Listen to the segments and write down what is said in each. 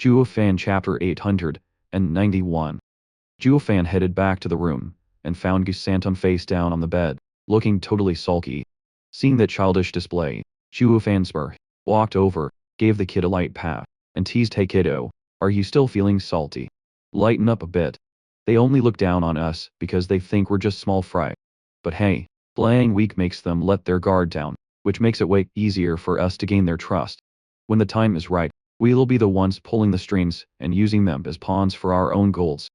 Zhuo Fan Chapter 891. Zhuo Fan headed back to the room, and found Gusantum face down on the bed, looking totally sulky. Seeing that childish display, Zhuo Fan walked over, gave the kid a light pat, and teased, "Hey kiddo, are you still feeling salty? Lighten up a bit. They only look down on us because they think we're just small fry. But hey, playing weak makes them let their guard down, which makes it way easier for us to gain their trust. When the time is right, we'll be the ones pulling the strings and using them as pawns for our own goals.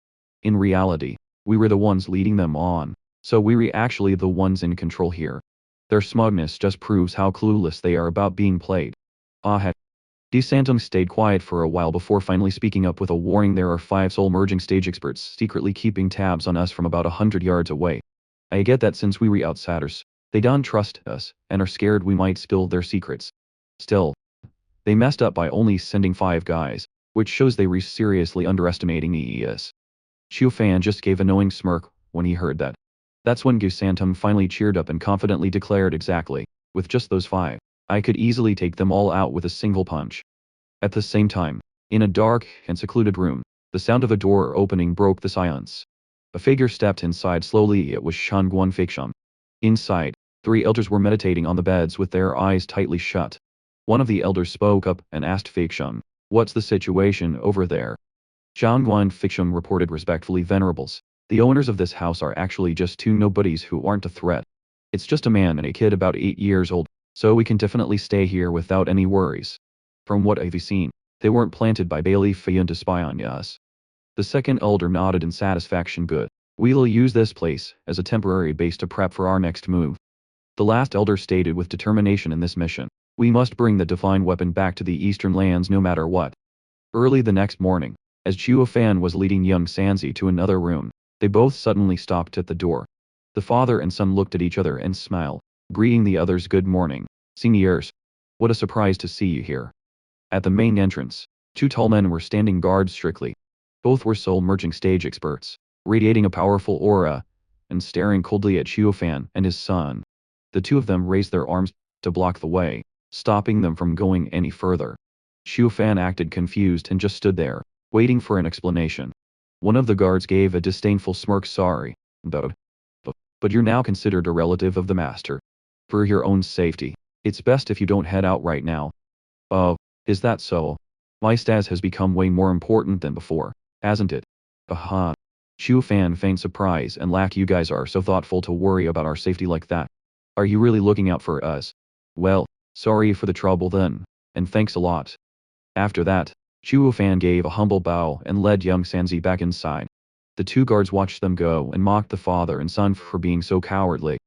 In reality, we were the ones leading them on, so we're actually the ones in control here. Their smugness just proves how clueless they are about being played." Ah heck. Gusantum stayed quiet for a while before finally speaking up with a warning. "There are 5 soul-merging stage experts secretly keeping tabs on us from about 100 yards away. I get that since we were outsiders, they don't trust us, and are scared we might spill their secrets. Still, they messed up by only sending 5 guys, which shows they were seriously underestimating us." Zhuo Fan just gave a knowing smirk when he heard that. That's when Gusantum finally cheered up and confidently declared, "Exactly, with just those 5, I could easily take them all out with a single punch." At the same time, in a dark and secluded room, the sound of a door opening broke the silence. A figure stepped inside slowly. It was Shangguan Feixum. Inside, 3 elders were meditating on the beds with their eyes tightly shut. One of the elders spoke up and asked Feixum, "What's the situation over there?" Shangguan Feixum reported respectfully, "Venerables, the owners of this house are actually just 2 nobodies who aren't a threat. It's just a man and a kid about 8 years old, so we can definitely stay here without any worries. From what I've seen, they weren't planted by Bailey Fayun to spy on us." The second elder nodded in satisfaction. "Good. We'll use this place as a temporary base to prep for our next move." The last elder stated with determination, "In this mission, we must bring the divine weapon back to the eastern lands no matter what." Early the next morning, as Zhuo Fan was leading young Sanzi to another room, they both suddenly stopped at the door. The father and son looked at each other and smiled, greeting the others. "Good morning, seniors. What a surprise to see you here." At the main entrance, 2 tall men were standing guard strictly. Both were soul-merging stage experts, radiating a powerful aura, and staring coldly at Zhuo Fan and his son. The 2 of them raised their arms to block the way, stopping them from going any further. Zhuo Fan acted confused and just stood there, waiting for an explanation. One of the guards gave a disdainful smirk. "Sorry, but you're now considered a relative of the master. For your own safety, it's best if you don't head out right now." "Oh, is that so? My status has become way more important than before, hasn't it?" "Aha." Zhuo Fan feigned surprise and laughed. "You guys are so thoughtful to worry about our safety like that. Are you really looking out for us? Well, sorry for the trouble then, and thanks a lot." After that, Zhuo Fan gave a humble bow and led young Sanzi back inside. The 2 guards watched them go and mocked the father and son for being so cowardly.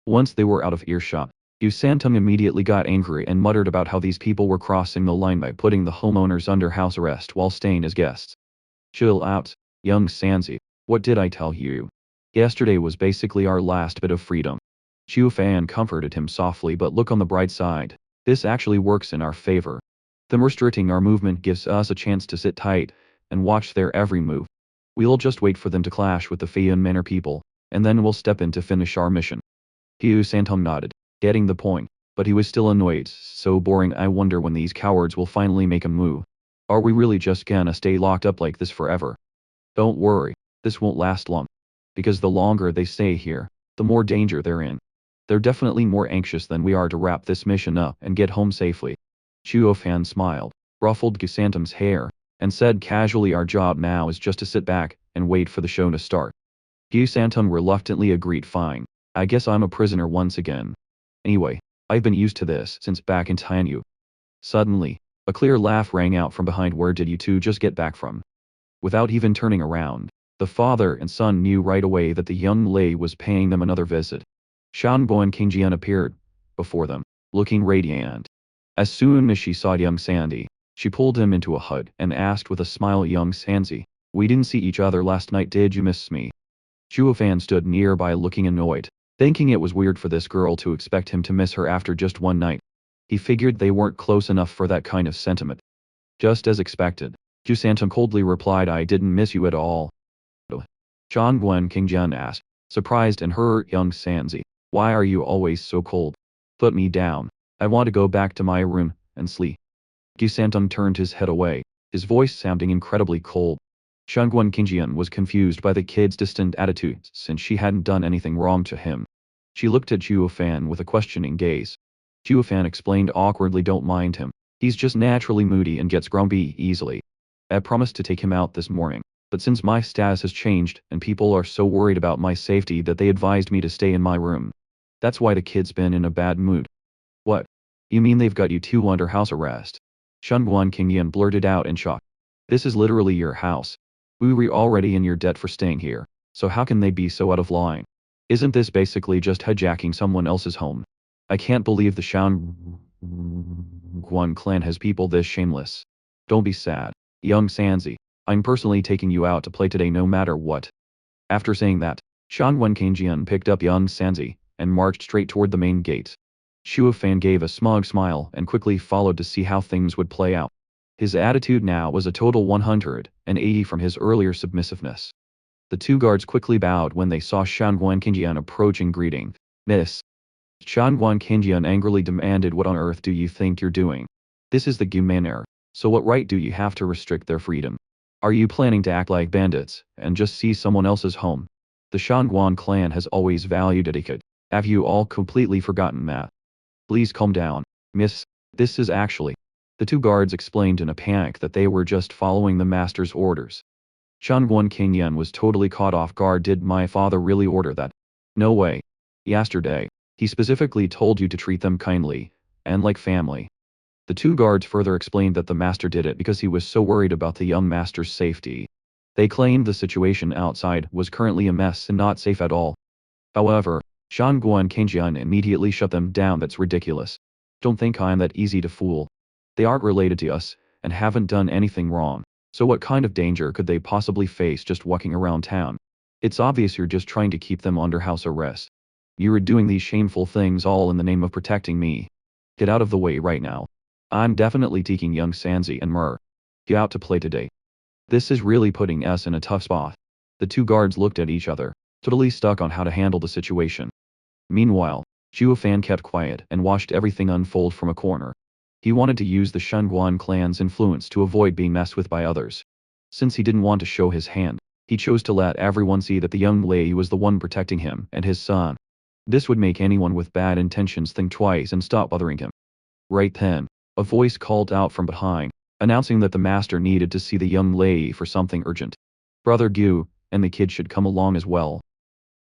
Once they were out of earshot, Gusantum immediately got angry and muttered about how these people were crossing the line by putting the homeowners under house arrest while staying as guests. "Chill out, young Sanzi. What did I tell you? Yesterday was basically our last bit of freedom." Zhuo Fan comforted him softly, "But look on the bright side. This actually works in our favor. Them restricting our movement gives us a chance to sit tight and watch their every move. We'll just wait for them to clash with the Feiyan Manor people, and then we'll step in to finish our mission." Gusantum nodded, getting the point, but he was still annoyed. "So boring. I wonder when these cowards will finally make a move. Are we really just gonna stay locked up like this forever?" "Don't worry, this won't last long. Because the longer they stay here, the more danger they're in. They're definitely more anxious than we are to wrap this mission up and get home safely." Zhuo Fan smiled, ruffled Gusantum's hair, and said casually, "Our job now is just to sit back and wait for the show to start." Gusantum reluctantly agreed. "Fine, I guess I'm a prisoner once again. Anyway, I've been used to this since back in Tianyu." Suddenly, a clear laugh rang out from behind. "Where did you 2 just get back from?" Without even turning around, the father and son knew right away that the young lady was paying them another visit. Shangguan Qingjian appeared before them, looking radiant. As soon as she saw young Sandy, she pulled him into a hug and asked with a smile, "Young Sanzi, we didn't see each other last night. Did you miss me?" Zhuo Fan stood nearby looking annoyed, thinking it was weird for this girl to expect him to miss her after just one night. He figured they weren't close enough for that kind of sentiment. Just as expected, Gusantum coldly replied, "I didn't miss you at all." Shangguan Qingjian asked, surprised and hurt, "Young Sanzi, why are you always so cold? Put me down. I want to go back to my room and sleep." Gusantum turned his head away, his voice sounding incredibly cold. Shangguan Qingjian was confused by the kid's distant attitude since she hadn't done anything wrong to him. She looked at Zhuo Fan with a questioning gaze. Zhuo Fan explained awkwardly, "Don't mind him. He's just naturally moody and gets grumpy easily. I promised to take him out this morning, but since my status has changed and people are so worried about my safety that they advised me to stay in my room. That's why the kid's been in a bad mood." "What? You mean they've got you two under house arrest?" Shangguan Qingyan blurted out in shock. "This is literally your house. We were already in your debt for staying here, so how can they be so out of line? Isn't this basically just hijacking someone else's home? I can't believe the Shangguan clan has people this shameless. Don't be sad, young Sanzi. I'm personally taking you out to play today no matter what." After saying that, Shangguan Qingjian picked up young Sanzi and marched straight toward the main gate. Zhuo Fan gave a smug smile and quickly followed to see how things would play out. His attitude now was a total 180 from his earlier submissiveness. The two guards quickly bowed when they saw Shangguan Qingjian approaching, greeting, "Miss." Shangguan Qingjian angrily demanded, "What on earth do you think you're doing? This is the Gu manor, so what right do you have to restrict their freedom? Are you planning to act like bandits and just see someone else's home? The Shangguan clan has always valued etiquette. Have you all completely forgotten that? Please calm down, miss. This is actually..." The two guards explained in a panic that they were just following the master's orders. Shangguan Qingyan was totally caught off guard. "Did my father really order that? No way. Yesterday, he specifically told you to treat them kindly, and like family." The two guards further explained that the master did it because he was so worried about the young master's safety. They claimed the situation outside was currently a mess and not safe at all. However, Shangguan Qingjian immediately shut them down. "That's ridiculous. Don't think I'm that easy to fool. They aren't related to us, and haven't done anything wrong, so what kind of danger could they possibly face just walking around town? It's obvious you're just trying to keep them under house arrest. You're doing these shameful things all in the name of protecting me. Get out of the way right now. I'm definitely taking young Sanzi and Mer out to play today. This is really putting us in a tough spot." The two guards looked at each other, totally stuck on how to handle the situation. Meanwhile, Zhuo Fan kept quiet and watched everything unfold from a corner. He wanted to use the Shangguan clan's influence to avoid being messed with by others. Since he didn't want to show his hand, he chose to let everyone see that the young lady was the one protecting him and his son. This would make anyone with bad intentions think twice and stop bothering him. Right then, a voice called out from behind, announcing that the master needed to see the young lady for something urgent. "Brother Gu and the kid should come along as well."